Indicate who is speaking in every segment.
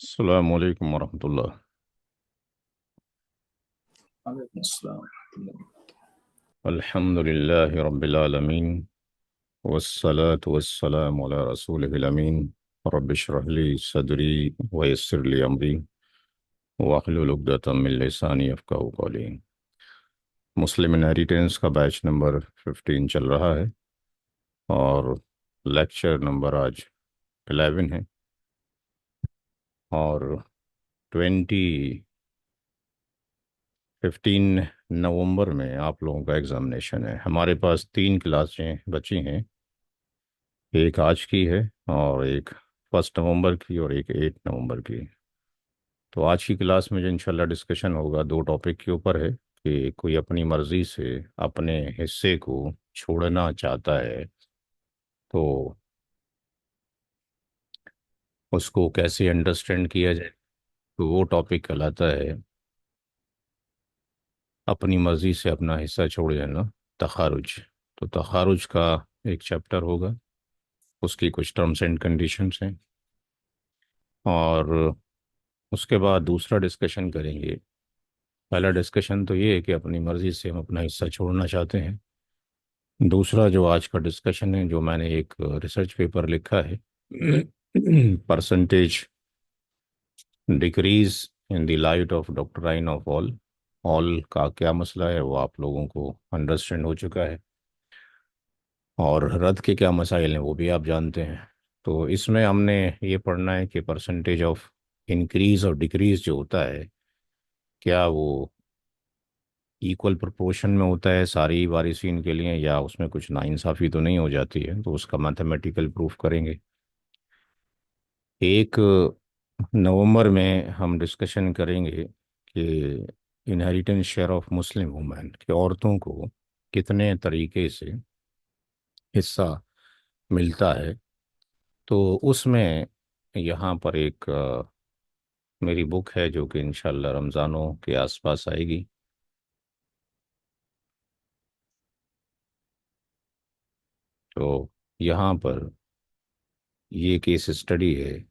Speaker 1: अस्सलाम वालेकुम वरहमतुल्लाह।
Speaker 2: वालेकुम अस्सलाम वरहमतुल्लाह।
Speaker 1: अल्हम्दुलिल्लाहि रब्बिल आलमीन वस्सलातु वस्सलामु अला रसूलिहिल अमीन। रब्बि इश्रह ली सदरी व यस्सिर ली अमरी वाहलुल उक़दतम मिन लिसानी यफ़क़हू क़ौली। मुस्लिम इनहेरिटेंस का बैच नंबर 15 चल रहा है और लेक्चर नंबर आज 11 है। और 15 नवंबर में आप लोगों का एग्ज़ामिनेशन है। हमारे पास 3 क्लासें बची हैं, एक आज की है और एक 1 नवंबर की और एक 8 नवंबर की। तो आज की क्लास में जो इंशाल्लाह डिस्कशन होगा, दो टॉपिक के ऊपर है कि कोई अपनी मर्ज़ी से अपने हिस्से को छोड़ना चाहता है तो उसको कैसे अंडरस्टैंड किया जाए। तो वो टॉपिक कहलाता है अपनी मर्ज़ी से अपना हिस्सा छोड़ देना, तखारुज। तो तखारुज का एक चैप्टर होगा, उसकी कुछ टर्म्स एंड कंडीशंस हैं। और उसके बाद दूसरा डिस्कशन करेंगे। पहला डिस्कशन तो ये है कि अपनी मर्ज़ी से हम अपना हिस्सा छोड़ना चाहते हैं। दूसरा जो आज का डिस्कशन है, जो मैंने एक रिसर्च पेपर लिखा है, percentage decrease in the light of doctrine of all. All का क्या मसला है वो आप लोगों को अंडरस्टैंड हो चुका है, और रद्द के क्या मसाइल हैं वो भी आप जानते हैं। तो इसमें हमने ये पढ़ना है कि परसेंटेज ऑफ इंक्रीज और डिक्रीज जो होता है, क्या वो इक्वल प्रोपोर्शन में होता है सारी वारिसीन के लिए, या उसमें कुछ नाइंसाफ़ी तो नहीं हो जाती है। तो उसका मैथमेटिकल प्रूफ करेंगे। 1 नवंबर में हम डिस्कशन करेंगे कि inheritance share of Muslim women, कि औरतों को कितने तरीके से हिस्सा मिलता है। तो उसमें यहाँ पर एक मेरी बुक है जो कि इंशाल्लाह रमज़ानों के आसपास आएगी। तो यहाँ पर ये केस स्टडी है।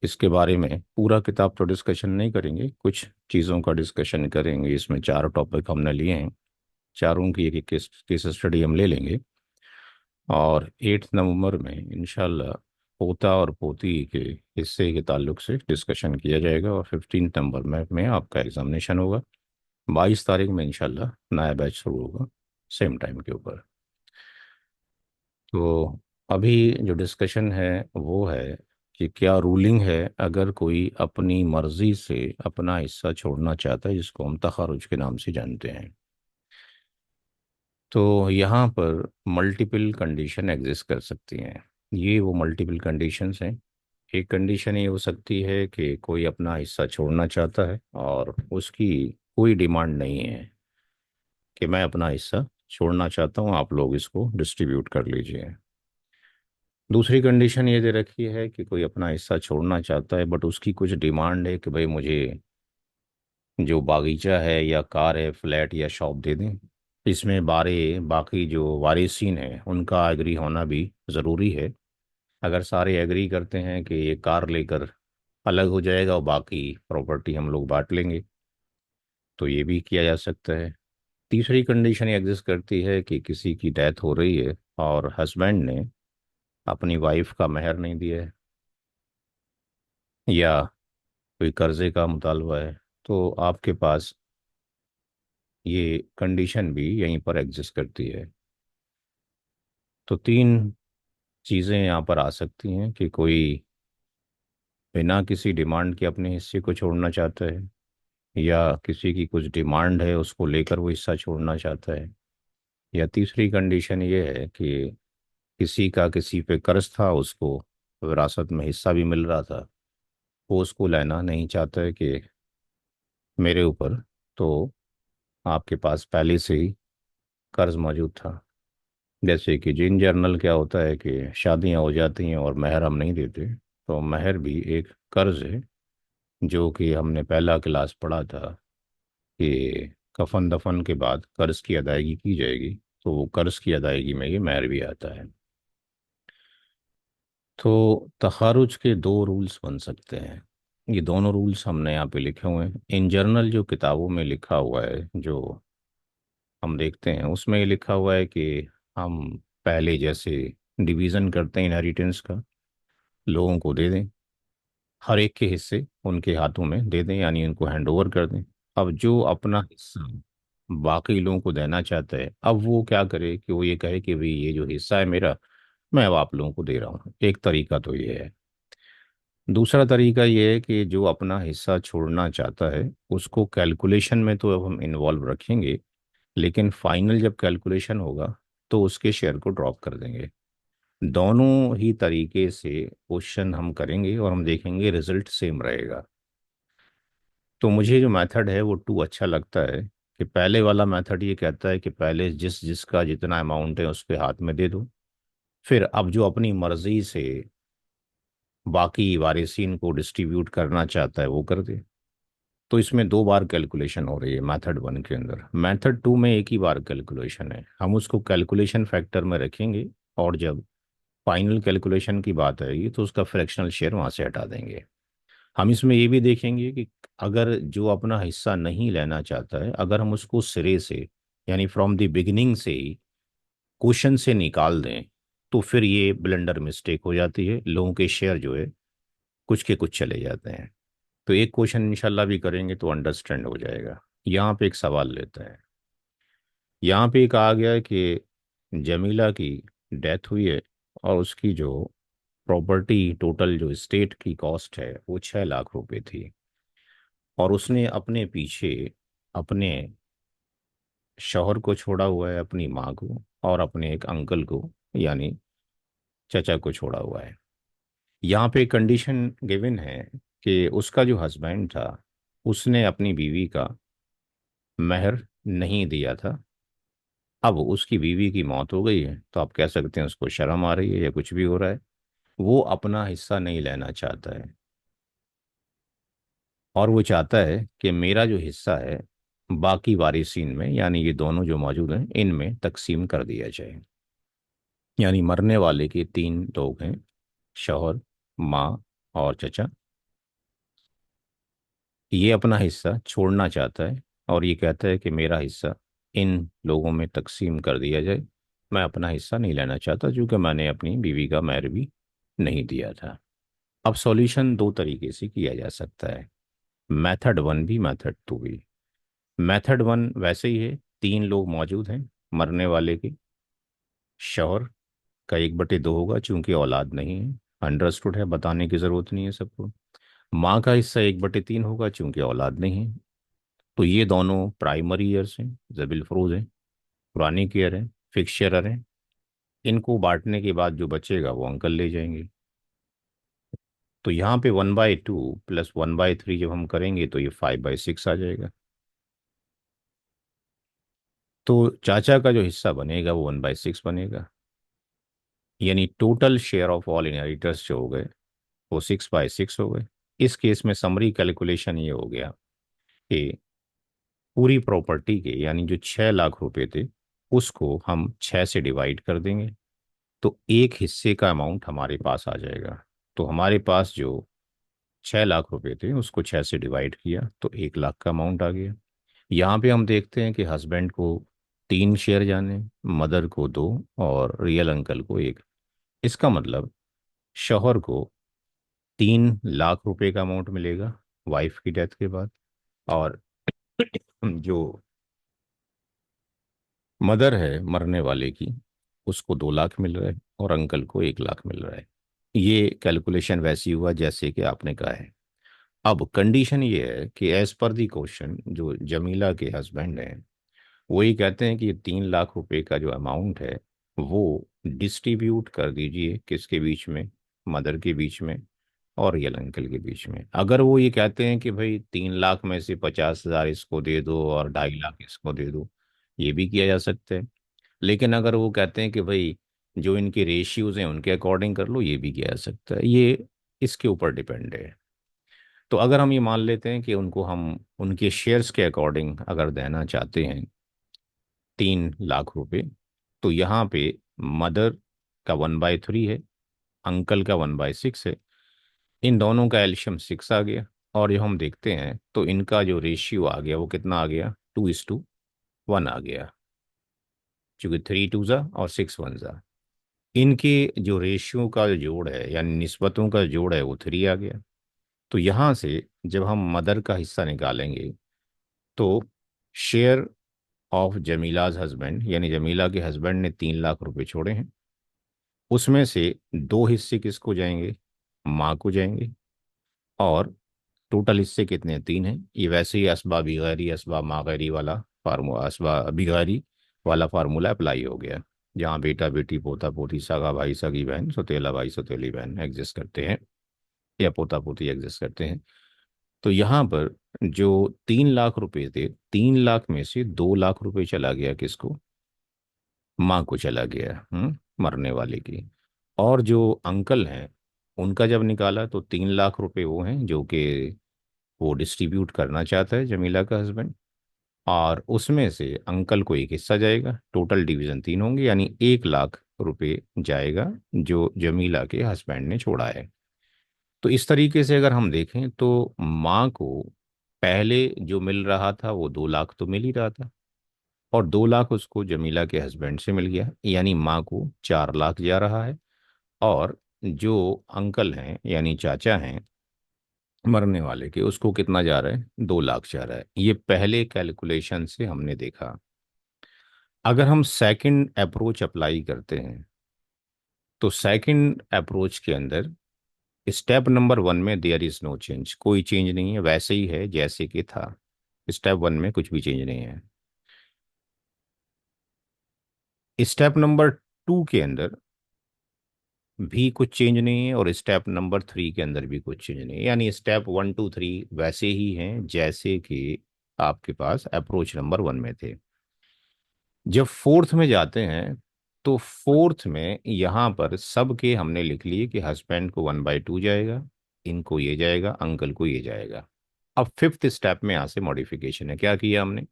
Speaker 1: इसके बारे में पूरा किताब तो डिस्कशन नहीं करेंगे, कुछ चीज़ों का डिस्कशन करेंगे। इसमें 4 टॉपिक हमने लिए हैं, चारों की एक एक केस केस स्टडी हम ले लेंगे। और 8 नवंबर में इंशाल्लाह पोता और पोती के हिस्से के ताल्लुक से डिस्कशन किया जाएगा। और 15 नवंबर में आपका एग्जामिनेशन होगा। 22 तारीख में इंशाल्लाह नया बैच शुरू होगा, सेम टाइम के ऊपर। तो अभी जो डिस्कशन है वो है कि क्या रूलिंग है अगर कोई अपनी मर्जी से अपना हिस्सा छोड़ना चाहता है, जिसको हम तखारुज के नाम से जानते हैं। तो यहाँ पर मल्टीपल कंडीशन एग्जिस्ट कर सकती हैं। ये वो मल्टीपल कंडीशंस हैं। एक कंडीशन ये हो सकती है कि कोई अपना हिस्सा छोड़ना चाहता है और उसकी कोई डिमांड नहीं है कि मैं अपना हिस्सा छोड़ना चाहता हूँ, आप लोग इसको डिस्ट्रीब्यूट कर लीजिए। दूसरी कंडीशन ये दे रखी है कि कोई अपना हिस्सा छोड़ना चाहता है बट उसकी कुछ डिमांड है कि भाई मुझे जो बागीचा है या कार है, फ्लैट या शॉप दे दें। इसमें बाकी जो वारिसीन हैं उनका एग्री होना भी ज़रूरी है। अगर सारे एग्री करते हैं कि ये कार लेकर अलग हो जाएगा और बाकी प्रॉपर्टी हम लोग बांट लेंगे, तो ये भी किया जा सकता है। तीसरी कंडीशन ये एग्जिस्ट करती है कि किसी की डेथ हो रही है और हस्बैंड ने अपनी वाइफ का मेहर नहीं दिया है, या कोई कर्जे का मुतालबा है, तो आपके पास ये कंडीशन भी यहीं पर एग्जिस्ट करती है। तो तीन चीज़ें यहाँ पर आ सकती हैं कि कोई बिना किसी डिमांड के अपने हिस्से को छोड़ना चाहता है, या किसी की कुछ डिमांड है उसको लेकर वो हिस्सा छोड़ना चाहता है, या तीसरी कंडीशन ये है कि किसी का किसी पे कर्ज था, उसको विरासत में हिस्सा भी मिल रहा था, वो उसको लेना नहीं चाहता है कि मेरे ऊपर तो आपके पास पहले से ही कर्ज मौजूद था। जैसे कि जिन जर्नल क्या होता है कि शादियां हो जाती हैं और महर हम नहीं देते, तो महर भी एक कर्ज है, जो कि हमने पहला क्लास पढ़ा था कि कफन दफन के बाद कर्ज की अदायगी की जाएगी। तो वो कर्ज की अदायगी में ये महर भी आता है। तो तखारुज के दो रूल्स बन सकते हैं। ये दोनों रूल्स हमने यहाँ पे लिखे हुए हैं। इन जर्नल जो किताबों में लिखा हुआ है, जो हम देखते हैं, उसमें ये लिखा हुआ है कि हम पहले जैसे डिवीज़न करते हैं इनहेरिटेंस का, लोगों को दे दें, हर एक के हिस्से उनके हाथों में दे दें, यानी उनको हैंड ओवर कर दें। अब जो अपना हिस्सा बाकी लोगों को देना चाहता है, अब वो क्या करे कि वो ये कहे कि भाई ये जो हिस्सा है मेरा, मैं अब आप लोगों को दे रहा हूँ। एक तरीका तो ये है। दूसरा तरीका ये है कि जो अपना हिस्सा छोड़ना चाहता है उसको कैलकुलेशन में तो अब हम इन्वॉल्व रखेंगे, लेकिन फाइनल जब कैलकुलेशन होगा तो उसके शेयर को ड्रॉप कर देंगे। दोनों ही तरीके से क्वेश्चन हम करेंगे और हम देखेंगे रिजल्ट सेम रहेगा। तो मुझे जो मेथड है वो टू अच्छा लगता है, कि पहले वाला मेथड ये कहता है कि पहले जिस जिसका जितना अमाउंट है उसके हाथ में दे दो, फिर अब जो अपनी मर्जी से बाकी वारिसीन को डिस्ट्रीब्यूट करना चाहता है वो कर दे। तो इसमें दो बार कैलकुलेशन हो रही है मेथड वन के अंदर। मेथड टू में एक ही बार कैलकुलेशन है, हम उसको कैलकुलेशन फैक्टर में रखेंगे, और जब फाइनल कैलकुलेशन की बात आएगी तो उसका फ्रैक्शनल शेयर वहाँ से हटा देंगे। हम इसमें ये भी देखेंगे कि अगर जो अपना हिस्सा नहीं लेना चाहता है, अगर हम उसको सिरे से, यानी फ्रॉम द बिगिनिंग से ही क्वेश्चन से निकाल दें, तो फिर ये ब्लेंडर मिस्टेक हो जाती है, लोगों के शेयर जो है कुछ के कुछ चले जाते हैं। तो एक क्वेश्चन इंशाल्लाह भी करेंगे तो अंडरस्टैंड हो जाएगा। यहाँ पे एक सवाल लेता है। यहाँ पे कहा गया है कि जमीला की डेथ हुई है, और उसकी जो प्रॉपर्टी टोटल जो स्टेट की कॉस्ट है वो 6 लाख रुपए थी, और उसने अपने पीछे अपने शौहर को छोड़ा हुआ है, अपनी माँ को, और अपने एक अंकल को, यानी चचा को छोड़ा हुआ है। यहाँ पे कंडीशन गिवन है कि उसका जो हस्बैंड था उसने अपनी बीवी का महर नहीं दिया था। अब उसकी बीवी की मौत हो गई है, तो आप कह सकते हैं उसको शर्म आ रही है या कुछ भी हो रहा है, वो अपना हिस्सा नहीं लेना चाहता है, और वो चाहता है कि मेरा जो हिस्सा है बाकी वारिसीन में, यानी ये दोनों जो मौजूद हैं इनमें तकसीम कर दिया जाए। यानी मरने वाले के तीन लोग हैं, शौहर, माँ और चचा। ये अपना हिस्सा छोड़ना चाहता है, और ये कहता है कि मेरा हिस्सा इन लोगों में तकसीम कर दिया जाए, मैं अपना हिस्सा नहीं लेना चाहता, क्योंकि मैंने अपनी बीवी का मेहर भी नहीं दिया था। अब सॉल्यूशन दो तरीके से किया जा सकता है, मेथड वन भी मेथड टू भी। मेथड वन वैसे ही है, तीन लोग मौजूद हैं मरने वाले के, शौहर का 1/2 होगा चूंकि औलाद नहीं है, अंडरस्टूड है, बताने की ज़रूरत नहीं है सबको। माँ का हिस्सा 1/3 होगा चूंकि औलाद नहीं है। तो ये दोनों प्राइमरी ईयर्स हैं, जबिल फरोज हैं, पुरानी केयर है, फिक्स शेयर है। इनको बांटने के बाद जो बचेगा वो अंकल ले जाएंगे। तो यहाँ पे 1/2 प्लस 1/3 जब हम करेंगे तो ये 5/6 आ जाएगा। तो चाचा का जो हिस्सा बनेगा वो 1/6 बनेगा, यानी total share of all inheritors जो हो गए वो 6/6 हो गए। इस केस में समरी कैलकुलेशन ये हो गया कि पूरी प्रॉपर्टी के, यानी जो 6 लाख रुपए थे, उसको हम 6 से डिवाइड कर देंगे, तो एक हिस्से का अमाउंट हमारे पास आ जाएगा। तो हमारे पास जो 6 लाख रुपए थे उसको 6 से डिवाइड किया तो 1 लाख का अमाउंट आ गया। यहाँ पे हम देखते हैं कि हस्बैंड को 3 शेयर जाने, मदर को 2, और रियल अंकल को 1। इसका मतलब शौहर को 3 लाख रुपए का अमाउंट मिलेगा वाइफ की डेथ के बाद, और जो मदर है मरने वाले की, उसको 2 लाख मिल रहा है, और अंकल को 1 लाख मिल रहा है। ये कैलकुलेशन वैसी हुआ जैसे कि आपने कहा है। अब कंडीशन ये है कि एज पर दी क्वेश्चन जो जमीला के हस्बैंड हैं, वही कहते हैं कि 3 लाख रुपए का जो अमाउंट है वो डिस्ट्रीब्यूट कर दीजिए किसके बीच में, मदर के बीच में और रियल अंकल के बीच में। अगर वो ये कहते हैं कि भाई 3 लाख में से 50,000 इसको दे दो और 2.5 लाख इसको दे दो, ये भी किया जा सकता है। लेकिन अगर वो कहते हैं कि भाई जो इनके रेशियोज हैं उनके अकॉर्डिंग कर लो, ये भी किया जा सकता है। ये इसके ऊपर डिपेंड है। तो अगर हम ये मान लेते हैं कि उनको हम उनके शेयर्स के अकॉर्डिंग अगर देना चाहते हैं 3 लाख रुपए, तो यहाँ पे मदर का 1/3 है, अंकल का 1/6 है, इन दोनों का एल्शियम 6 आ गया, और जो हम देखते हैं तो इनका जो रेशियो आ गया वो कितना आ गया, 2:1 आ गया, क्योंकि 3 2 और 6 1 इनके जो रेशियो का जो जोड़ है यानी निस्बतों का जोड़ है वो 3 आ गया। तो यहाँ से जब हम मदर का हिस्सा निकालेंगे तो शेयर ऑफ जमीलाज हस्बैंड, यानी जमीला के हस्बैंड ने 3 लाख रुपए छोड़े हैं, उसमें से दो हिस्से किसको जाएंगे, माँ को जाएंगे। और टोटल हिस्से कितने हैं, 3 हैं। ये वैसे ही असबा बिगैरी असबा मागैरी वाला फार्मूला, असबा बिगैरी वाला फार्मूला अप्लाई हो गया, जहाँ बेटा बेटी पोता पोती सगा भाई सगी बहन सौतेला भाई सौतेली बहन एग्जिस्ट करते हैं, या पोता पोती एग्जिस्ट करते हैं। तो यहाँ पर जो 3 लाख रुपए थे, 3 लाख में से 2 लाख रुपए चला गया किसको, माँ को चला गया, मरने वाले की। और जो अंकल हैं उनका जब निकाला तो 3 लाख रुपए वो हैं जो कि वो डिस्ट्रीब्यूट करना चाहता है जमीला का हस्बैंड, और उसमें से अंकल को एक हिस्सा जाएगा, टोटल डिवीजन 3 होंगे, यानी 1 लाख रुपए जाएगा जो जमीला के हस्बैंड ने छोड़ा है। तो इस तरीके से अगर हम देखें तो माँ को पहले जो मिल रहा था वो 2 लाख तो मिल ही रहा था, और 2 लाख उसको जमीला के हस्बैंड से मिल गया, यानी माँ को 4 लाख जा रहा है। और जो अंकल हैं यानी चाचा हैं मरने वाले के, उसको कितना जा रहा है, 2 लाख जा रहा है। ये पहले कैलकुलेशन से हमने देखा। अगर हम सेकंड अप्रोच अप्लाई करते हैं तो सेकंड अप्रोच के अंदर स्टेप नंबर 1 में देयर इज नो चेंज, कोई चेंज नहीं है, वैसे ही है जैसे कि था। स्टेप 1 में कुछ भी चेंज नहीं है। स्टेप नंबर 2 के अंदर भी कुछ चेंज नहीं है, और स्टेप नंबर 3 के अंदर भी कुछ चेंज नहीं है, यानी स्टेप 1 2 3 वैसे ही हैं जैसे कि आपके पास अप्रोच नंबर 1 में थे। जब फोर्थ में जाते हैं तो फोर्थ में यहाँ पर सबके हमने लिख लिए कि हस्बैंड को 1/2 जाएगा, इनको ये जाएगा, अंकल को ये जाएगा। अब फिफ्थ स्टेप में यहाँ से मॉडिफिकेशन है, क्या किया हमने,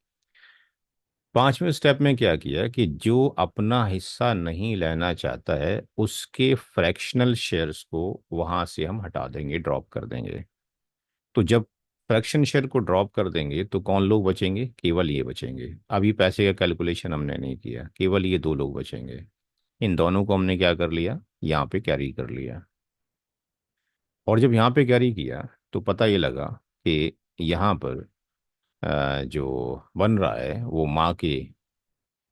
Speaker 1: पांचवें स्टेप में क्या किया कि जो अपना हिस्सा नहीं लेना चाहता है उसके फ्रैक्शनल शेयर्स को वहां से हम हटा देंगे, ड्रॉप कर देंगे। तो जब फ्रैक्शन शेयर को ड्रॉप कर देंगे तो कौन लोग बचेंगे, केवल ये बचेंगे। अभी पैसे का कैलकुलेशन हमने नहीं किया, केवल ये दो लोग बचेंगे। इन दोनों को हमने क्या कर लिया, यहाँ पे कैरी कर लिया। और जब यहाँ पे कैरी किया तो पता ये लगा कि यहाँ पर जो बन रहा है वो माँ के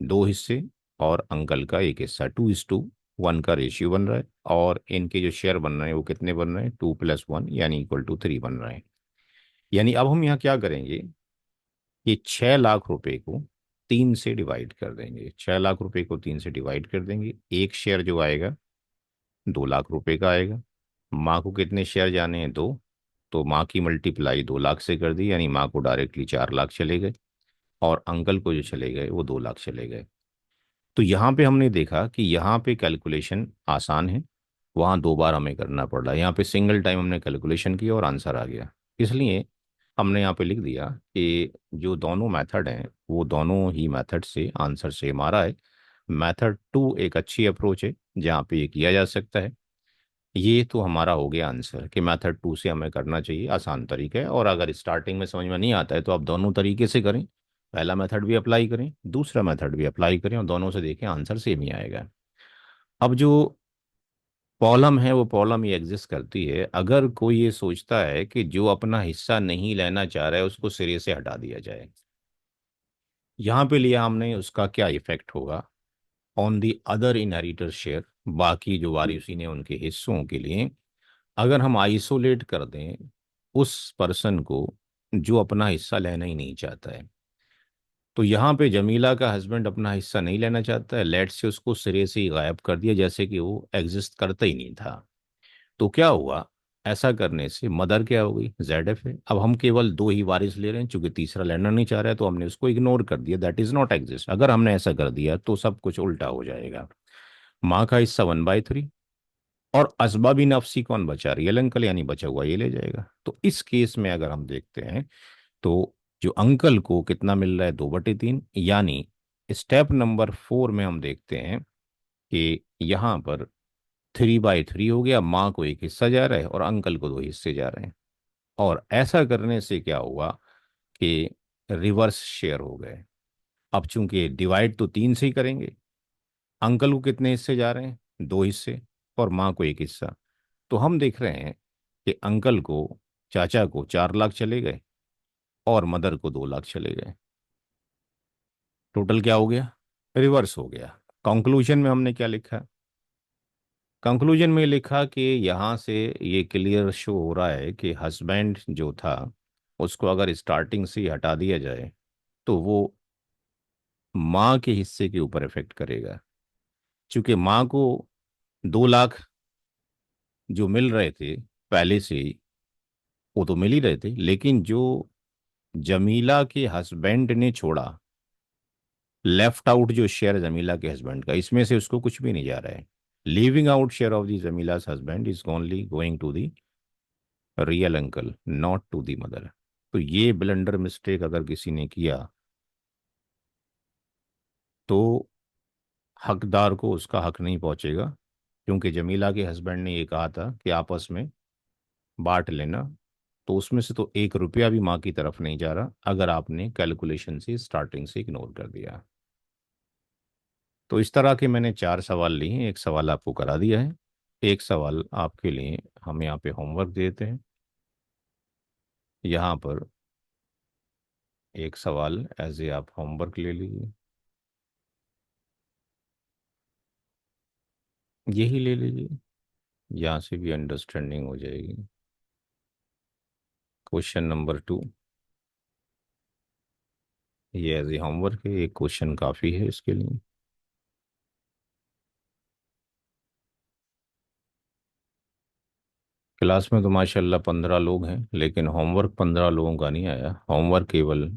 Speaker 1: 2 हिस्से और अंकल का एक हिस्सा, 2:1 का रेशियो बन रहा है। और इनके जो शेयर बन रहे हैं वो कितने बन रहे हैं, 2+1 यानी इक्वल टू 3 बन रहे हैं। यानी अब हम यहाँ क्या करेंगे, ये 6 लाख रुपए को 3 से डिवाइड कर देंगे, 6 लाख रुपए को 3 से डिवाइड कर देंगे। एक शेयर जो आएगा 2 लाख रुपए का आएगा। माँ को कितने शेयर जाने हैं, 2, तो माँ की मल्टीप्लाई 2 लाख से कर दी, यानी माँ को डायरेक्टली 4 लाख चले गए, और अंकल को जो चले गए वो 2 लाख चले गए। तो यहाँ पे हमने देखा कि यहाँ पे कैलकुलेशन आसान है, वहाँ 2 बार हमें करना पड़ रहा है। यहाँ पे सिंगल टाइम हमने कैलकुलेशन किया और आंसर आ गया। इसलिए हमने यहाँ पे लिख दिया कि जो दोनों मेथड हैं वो दोनों ही मेथड से आंसर सेम आ रहा है। मेथड 2 एक अच्छी अप्रोच है जहाँ पे ये किया जा सकता है। ये तो हमारा हो गया आंसर कि मेथड 2 से हमें करना चाहिए, आसान तरीका है। और अगर स्टार्टिंग में समझ में नहीं आता है तो आप दोनों तरीके से करें, पहला मेथड भी अप्लाई करें, दूसरा मेथड भी अप्लाई करें, और दोनों से देखें आंसर सेम ही आएगा। अब जो प्रॉब्लम है वो प्रॉब्लम ये एग्जिस्ट करती है अगर कोई ये सोचता है कि जो अपना हिस्सा नहीं लेना चाह रहा है उसको सिरे से हटा दिया जाए। यहाँ पे लिया हमने, उसका क्या इफेक्ट होगा on the other inheritor share, बाकी जो वारिसी ने उनके हिस्सों के लिए। अगर हम आइसोलेट कर दें उस पर्सन को जो अपना हिस्सा लेना ही नहीं चाहता है, तो यहाँ पे जमीला का हस्बैंड अपना हिस्सा नहीं लेना चाहता है, लेट से उसको सिरे से ही गायब कर दिया जैसे कि वो एग्जिस्ट करता ही नहीं था। तो क्या हुआ, ऐसा करने से मदर क्या हो गई, ZF है। अब हम केवल दो ही वारिस ले रहे हैं, चूंकि तीसरा लेना नहीं चाह रहा है तो हमने उसको इग्नोर कर दिया, दैट इज नॉट एग्जिस्ट। अगर हमने ऐसा कर दिया तो सब कुछ उल्टा हो जाएगा। माँ का हिस्सा 1/3, और असबाबी नफसी कौन बचा, रियल अंकल, यानी बचा हुआ ये ले जाएगा। तो इस केस में अगर हम देखते हैं तो जो अंकल को कितना मिल रहा है, 2/3, यानी स्टेप नंबर 4 में हम देखते हैं कि यहाँ पर 3/3 हो गया, माँ को एक हिस्सा जा रहा है और अंकल को 2 हिस्से जा रहे हैं। और ऐसा करने से क्या हुआ कि रिवर्स शेयर हो गए। अब चूंकि डिवाइड तो 3 से ही करेंगे, अंकल को कितने हिस्से जा रहे हैं, 2 हिस्से, और माँ को 1 हिस्सा। तो हम देख रहे हैं कि अंकल को, चाचा को 4 लाख चले गए और मदर को 2 लाख चले गए। टोटल क्या हो गया, रिवर्स हो गया। कंक्लूजन में हमने क्या लिखा, कंक्लूजन में लिखा कि यहाँ से ये क्लियर शो हो रहा है कि हस्बैंड जो था उसको अगर स्टार्टिंग से ही हटा दिया जाए तो वो माँ के हिस्से के ऊपर इफेक्ट करेगा। क्योंकि माँ को 2 लाख जो मिल रहे थे पहले से ही, वो तो मिल ही रहे थे, लेकिन जो जमीला के हस्बैंड ने छोड़ा, लेफ्ट आउट जो शेयर जमीला के हस्बैंड का, इसमें से उसको कुछ भी नहीं जा रहा है। Leaving out share of the Jamila's husband is only going to the real uncle, not to the mother. तो ये ब्लंडर मिस्टेक अगर किसी ने किया तो हकदार को उसका हक नहीं पहुंचेगा। क्योंकि जमीला के हस्बैंड ने ये कहा था कि आपस में बांट लेना, तो उसमें से तो 1 रुपया भी माँ की तरफ नहीं जा रहा अगर आपने कैलकुलेशन से स्टार्टिंग से इग्नोर कर दिया। तो इस तरह के मैंने 4 सवाल लिए हैं, एक सवाल आपको करा दिया है, एक सवाल आपके लिए हम यहाँ पे होमवर्क देते हैं। यहाँ पर एक सवाल एज ए आप होमवर्क ले लीजिए, यही ले लीजिए, यहाँ से भी अंडरस्टैंडिंग हो जाएगी। क्वेश्चन नंबर 2, ये एज ए होमवर्क है, एक क्वेश्चन काफ़ी है इसके लिए। क्लास में तो माशाल्लाह 15 लोग हैं, लेकिन होमवर्क 15 लोगों का नहीं आया, होमवर्क केवल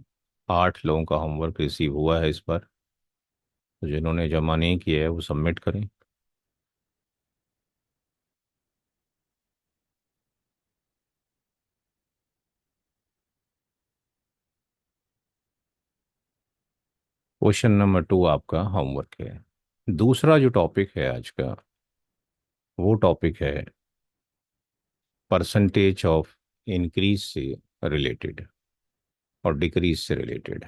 Speaker 1: 8 लोगों का होमवर्क रिसीव हुआ है इस बार। तो जिन्होंने जमा नहीं किया है वो सबमिट करें। क्वेश्चन नंबर 2 आपका होमवर्क है। दूसरा जो टॉपिक है आज का, वो टॉपिक है परसेंटेज ऑफ इंक्रीज से रिलेटेड और डिक्रीज से रिलेटेड।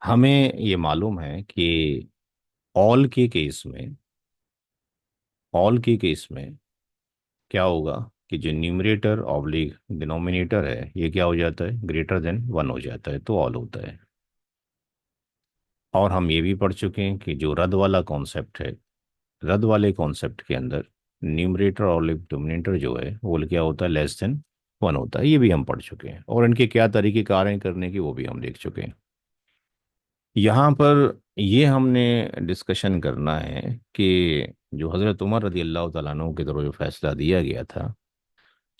Speaker 1: हमें ये मालूम है कि ऑल के केस में, ऑल के केस में क्या होगा कि जो न्यूमरेटर ऑब्लिक डिनोमिनेटर है ये क्या हो जाता है, ग्रेटर देन 1 हो जाता है, तो ऑल होता है। और हम ये भी पढ़ चुके हैं कि जो रद्द वाला कॉन्सेप्ट है, रद्द वाले कॉन्सेप्ट के अंदर न्यूमरेटर और डिनोमिनेटर जो है वो क्या होता है, लेस देन 1 होता है। ये भी हम पढ़ चुके हैं, और इनके क्या तरीके कार्य करने की वो भी हम देख चुके हैं। यहाँ पर ये हमने डिस्कशन करना है कि जो हज़रत उमर रदी अल्लाह तआला अन्हु के तरफ जो फैसला दिया गया था,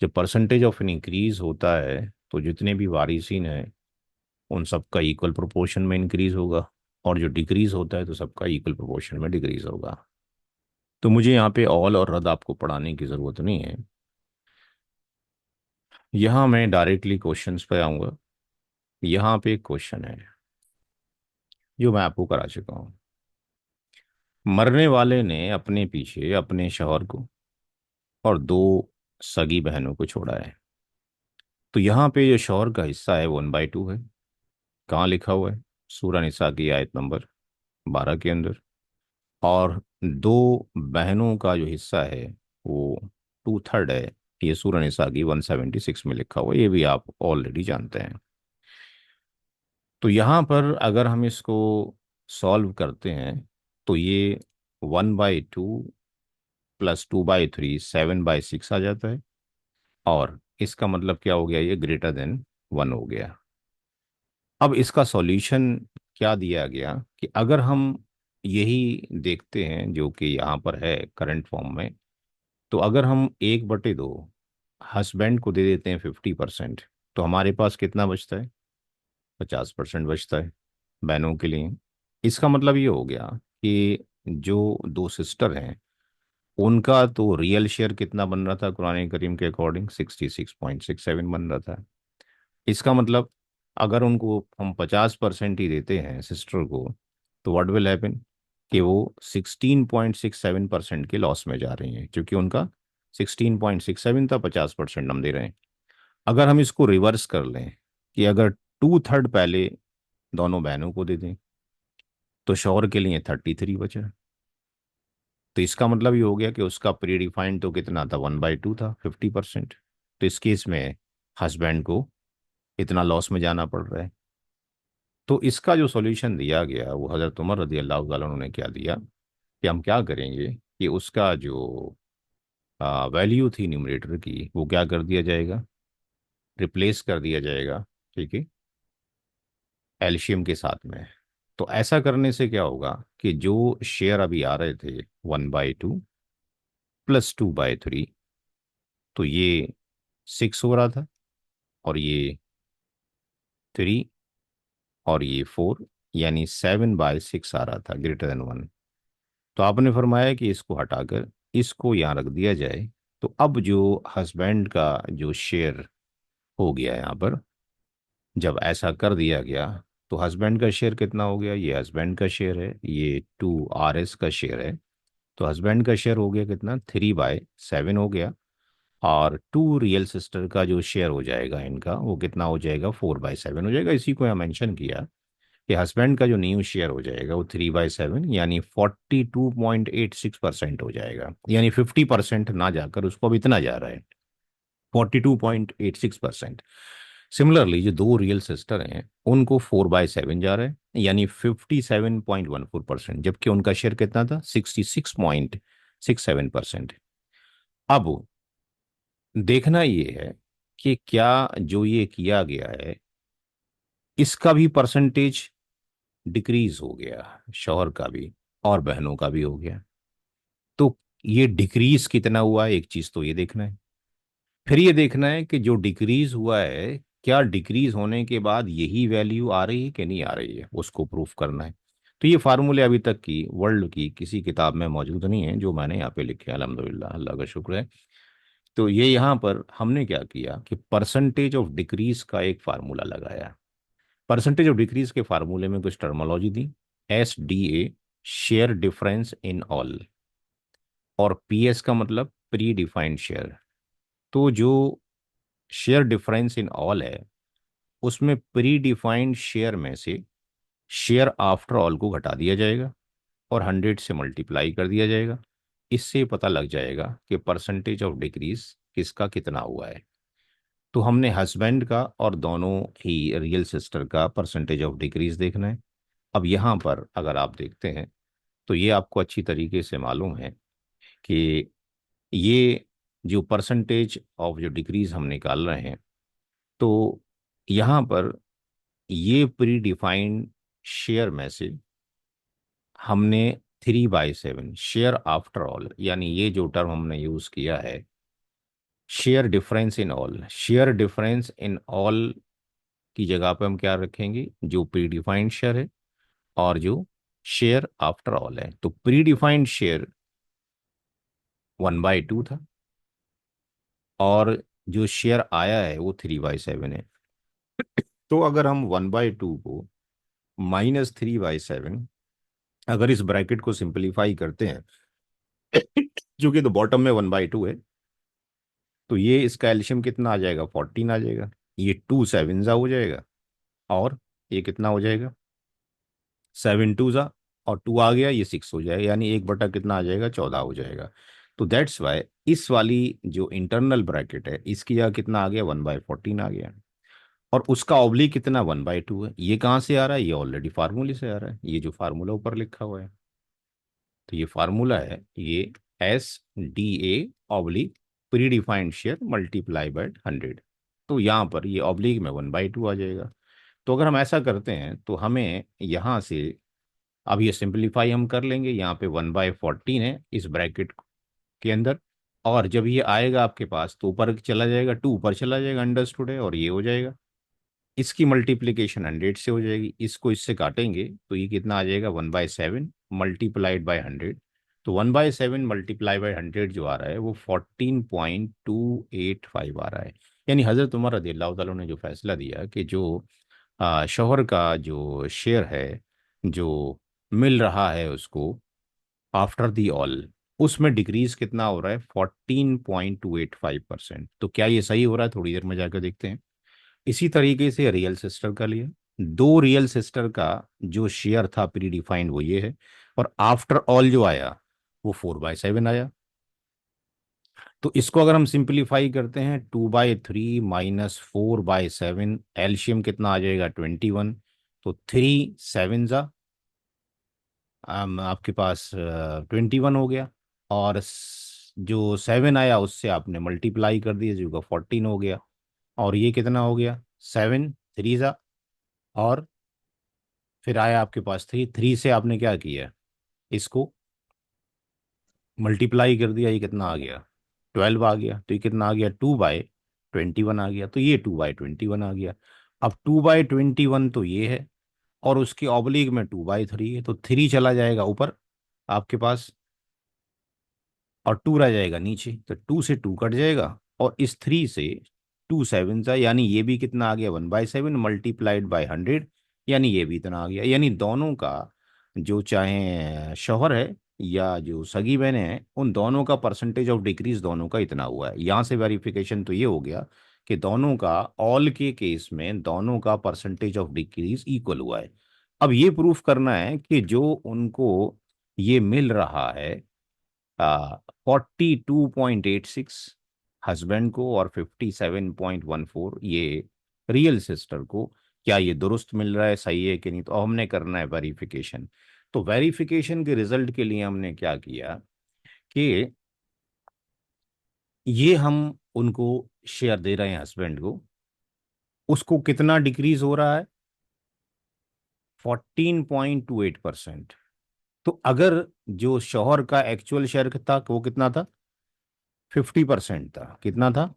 Speaker 1: जब परसेंटेज ऑफ एन इंक्रीज होता है तो जितने भी वारिसिन हैं उन सबका इक्वल प्रोपोर्शन में इंक्रीज होगा, और जो डिक्रीज होता है तो सबका इक्वल प्रोपोर्शन में डिक्रीज होगा। तो मुझे यहाँ पे ऑल और रद्द आपको पढ़ाने की ज़रूरत नहीं है। यहाँ मैं डायरेक्टली क्वेश्चंस पे आऊँगा। यहाँ पे एक क्वेश्चन है जो मैं आपको करा चुका हूँ। मरने वाले ने अपने पीछे अपने शौहर को और 2 सगी बहनों को छोड़ा है। तो यहाँ पे जो शौहर का हिस्सा है वो 1/2 है। कहाँ लिखा हुआ है, सूरह निसा की आयत नंबर 12 के अंदर। और 2 बहनों का जो हिस्सा है वो 2/3 है। ये सूरह निसा की 176 में लिखा हुआ है, ये भी आप ऑलरेडी जानते हैं। तो यहाँ पर अगर हम इसको सॉल्व करते हैं तो ये 1/2 प्लस 2/3 7/6 आ जाता है। और इसका मतलब क्या हो गया, ये ग्रेटर देन 1 हो गया। अब इसका सॉल्यूशन क्या दिया गया कि अगर हम यही देखते हैं जो कि यहाँ पर है करंट फॉर्म में, तो अगर हम 1/2 हस्बैंड को दे देते हैं 50%, तो हमारे पास कितना बचता है, 50% बचता है बहनों के लिए। इसका मतलब ये हो गया कि जो 2 सिस्टर हैं उनका तो रियल शेयर कितना बन रहा था कुरान करीम के अकॉर्डिंग, 66.67 बन रहा था। इसका मतलब अगर उनको हम 50% ही देते हैं सिस्टर को, तो व्हाट विल हैपन कि वो 16.67% के लॉस में जा रही हैं, क्योंकि उनका 16.67 था, 50% हम दे रहे हैं। अगर हम इसको रिवर्स कर लें कि अगर 2/3 पहले दोनों बहनों को दे दें तो शौहर के लिए 33 बचा। तो इसका मतलब ये हो गया कि उसका प्री डिफाइंड तो कितना था, 1/2 था, 50%। तो इस केस में हस्बैंड को इतना लॉस में जाना पड़ रहा है। तो इसका जो सॉल्यूशन दिया गया वो हज़रत उमर रदी अल्लाह ताला अन्हु ने क्या दिया कि हम क्या करेंगे कि उसका जो वैल्यू थी न्यूमरेटर की वो क्या कर दिया जाएगा, रिप्लेस कर दिया जाएगा, ठीक है, एल्शियम के साथ में। तो ऐसा करने से क्या होगा कि जो शेयर अभी आ रहे थे 1/2 +2/3, तो ये 6 हो रहा था, और ये 3, और ये 4, यानी 7/6 आ रहा था, >1। तो आपने फरमाया कि इसको हटाकर इसको यहाँ रख दिया जाए। तो अब जो हस्बैंड का जो शेयर हो गया यहाँ पर, जब ऐसा कर दिया गया तो हस्बैंड का शेयर कितना हो गया, ये हस्बैंड का शेयर है, ये 2RS का शेयर है। तो हस्बैंड का शेयर हो गया कितना, 3/7 हो गया। और 2 रियल सिस्टर का जो शेयर हो जाएगा इनका वो कितना हो जाएगा, 4/7 हो जाएगा। इसी को यहाँ मेंशन किया कि हस्बैंड का जो न्यू शेयर हो जाएगा वो 3/7 यानी 42.86% हो जाएगा, यानी 50% ना जाकर उसको अब इतना जा रहा है, 42.86%। सिमिलरली जो 2 रियल सिस्टर हैं उनको 4/7 जा रहा है, यानी 57.14%, जबकि उनका शेयर कितना था, 66.67%। अब देखना ये है कि क्या जो ये किया गया है इसका भी परसेंटेज डिक्रीज हो गया, शौहर का भी और बहनों का भी हो गया। तो ये डिक्रीज कितना हुआ है, एक चीज तो ये देखना है। फिर ये देखना है कि जो डिक्रीज हुआ है, क्या डिक्रीज होने के बाद यही वैल्यू आ रही है कि नहीं आ रही है, उसको प्रूफ करना है। तो ये फार्मूले अभी तक की वर्ल्ड की किसी किताब में मौजूद नहीं है, जो मैंने यहाँ पे लिखे हैं, अल्हम्दुलिल्लाह, अल्लाह का शुक्र है। तो ये यहाँ पर हमने क्या किया कि परसेंटेज ऑफ डिक्रीज का एक फार्मूला लगाया। परसेंटेज ऑफ डिक्रीज के फार्मूले में कुछ terminology the, SDA, share difference in all, और PS का मतलब प्री डिफाइंड शेयर। तो जो शेयर डिफरेंस इन ऑल है उसमें प्री डिफाइंड शेयर में से शेयर आफ्टर ऑल को घटा दिया जाएगा और 100 से मल्टीप्लाई कर दिया जाएगा। इससे पता लग जाएगा कि परसेंटेज ऑफ डिक्रीज किसका कितना हुआ है। तो हमने हस्बैंड का और दोनों ही रियल सिस्टर का परसेंटेज ऑफ डिक्रीज देखना है। अब यहाँ पर अगर आप देखते हैं तो ये आपको अच्छी तरीके से मालूम है कि ये जो परसेंटेज ऑफ जो डिक्रीज हम निकाल रहे हैं, तो यहाँ पर ये प्री डिफाइंड शेयर में से हमने 3/7 शेयर आफ्टर ऑल, यानी ये जो टर्म हमने यूज किया है, share difference in all, share difference in all की जगह पे हम क्या रखेंगे, जो प्री डिफाइंड शेयर है और जो शेयर आफ्टर ऑल है। तो प्री डिफाइंड शेयर 1/2 था, और जो शेयर आया है वो 3/7 है। तो अगर हम 1/2 को -3/7, अगर इस ब्रैकेट को सिंपलीफाई करते हैं जो कि तो बॉटम में 1/2 है, तो ये इसका एल्शियम कितना आ जाएगा, 14 आ जाएगा। ये 2 7 हो जाएगा, और ये कितना हो जाएगा, 7 2 और 2 आ गया, ये 6 हो जाएगा, यानी 1/, कितना आ जाएगा, 14 हो जाएगा। तो दैट्स वाई इस वाली जो इंटरनल ब्रैकेट है इसकी जगह कितना आ गया, 1/14 आ गया। और उसका ऑब्लिक कितना, 1/2 है। ये कहाँ से आ रहा है, ये ऑलरेडी फार्मूले से आ रहा है, ये जो फार्मूला ऊपर लिखा हुआ है। तो ये फार्मूला है, ये SDA pre defined share multiply by 100। तो यहाँ पर ये ऑब्लिक में 1/2 आ जाएगा। तो अगर हम ऐसा करते हैं तो हमें यहाँ से, अब ये सिंपलीफाई हम कर लेंगे, यहाँ पे 1/14 है इस ब्रैकेट के अंदर, और जब ये आएगा आपके पास तो ऊपर चला जाएगा, 2 ऊपर चला जाएगा, अंडरस्टूड है, और ये हो जाएगा। इसकी मल्टीप्लीकेशन 100 से हो जाएगी, इसको इससे काटेंगे तो ये कितना आ जाएगा, 1/7 मल्टीप्लाइड बाय 100। तो 1/7 मल्टीप्लाई बाय 100 जो आ रहा है वो 14.285 आ रहा है। यानी हज़रत उमर रदी अल्लाह तआला ने जो फैसला दिया कि जो शौहर का जो शेयर है जो मिल रहा है उसको आफ्टर दी ऑल, उसमें डिक्रीज कितना हो रहा है, 14.285%। तो क्या ये सही हो रहा है, थोड़ी देर में जाकर देखते हैं। इसी तरीके से रियल सिस्टर का लिया, दो रियल सिस्टर का जो शेयर था प्री डिफाइंड वो ये है, और आफ्टर ऑल जो आया वो 4/7 आया। तो इसको अगर हम सिंप्लीफाई करते हैं, 2/3 माइनस 4/7, एलशियम कितना आ जाएगा, 21। तो 3 7 आपके पास 21 हो गया, और जो 7 आया उससे आपने मल्टीप्लाई कर दिया जो का 14 हो गया, और ये कितना हो गया, 7 3 और फिर आया आपके पास 3 से आपने क्या किया, इसको मल्टीप्लाई कर दिया, ये कितना आ गया, 12 आ गया। तो ये कितना आ गया, 2/21 आ गया। तो ये 2/21 आ गया। अब 2/21 तो ये है, और उसके ऑब्लिक में 2/3 है, तो 3 चला जाएगा ऊपर आपके पास, और 2 रह जाएगा नीचे। तो 2 से 2 कट जाएगा, और इस 3 से 2 7 जा, यानी ये भी कितना आ गया, 1/7 मल्टीप्लाइड बाय 100, यानी ये भी इतना आ गया। यानी दोनों का जो चाहे शौहर है या जो सगी बहनें हैं, उन दोनों का परसेंटेज ऑफ डिक्रीज दोनों का इतना हुआ है। यहाँ से वेरिफिकेशन तो ये हो गया कि दोनों का, ऑल के केस में दोनों का परसेंटेज ऑफ डिक्रीज इक्वल हुआ है। अब ये प्रूफ करना है कि जो उनको ये मिल रहा है 42.86 हस्बैंड को, और 57.14 ये रियल सिस्टर को, क्या ये दुरुस्त मिल रहा है, सही है कि नहीं। तो हमने करना है वेरिफिकेशन। तो वेरिफिकेशन के रिजल्ट के लिए हमने क्या किया कि ये हम उनको शेयर दे रहे हैं हस्बैंड को, उसको कितना डिक्रीज हो रहा है, 14.28%। तो अगर जो शौहर का एक्चुअल शेयर था वो कितना था, 50% था। कितना था,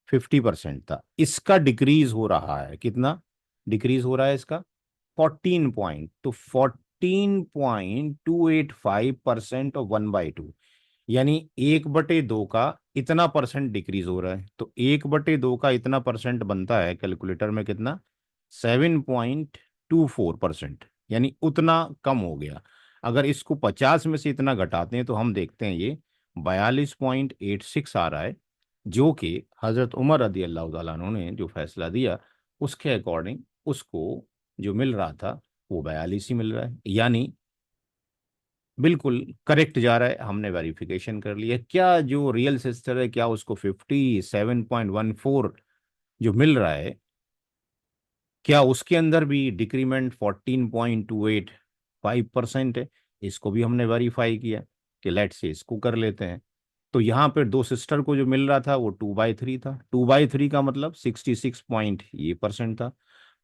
Speaker 1: 50% था। इसका डिक्रीज हो रहा है, कितना डिक्रीज हो रहा है इसका, 14.285% ऑफ 1/2, यानी 1/2 का इतना परसेंट डिक्रीज हो रहा है। तो 1/2 का इतना परसेंट बनता है कैलकुलेटर में कितना, 7.24%, यानी उतना कम हो गया। अगर इसको 50 में से इतना घटाते हैं तो हम देखते हैं ये 42.86 आ रहा है, जो कि हजरत उमर रदी अल्लाह तआला अन्हु ने जो फैसला दिया उसके अकॉर्डिंग उसको जो मिल रहा था वो 42 ही मिल रहा है, यानी बिल्कुल करेक्ट जा रहा है। हमने वेरिफिकेशन कर लिया। क्या जो रियल सिस्टर है, क्या उसको 57.14 जो मिल रहा है, क्या उसके अंदर भी डिक्रीमेंट 14.285% है। इसको भी हमने वेरीफाई किया कि लेट से इसको कर लेते हैं। तो यहाँ पे दो सिस्टर को जो मिल रहा था वो 2/3 था, 2/3 का मतलब 66 पॉइंट ये परसेंट था।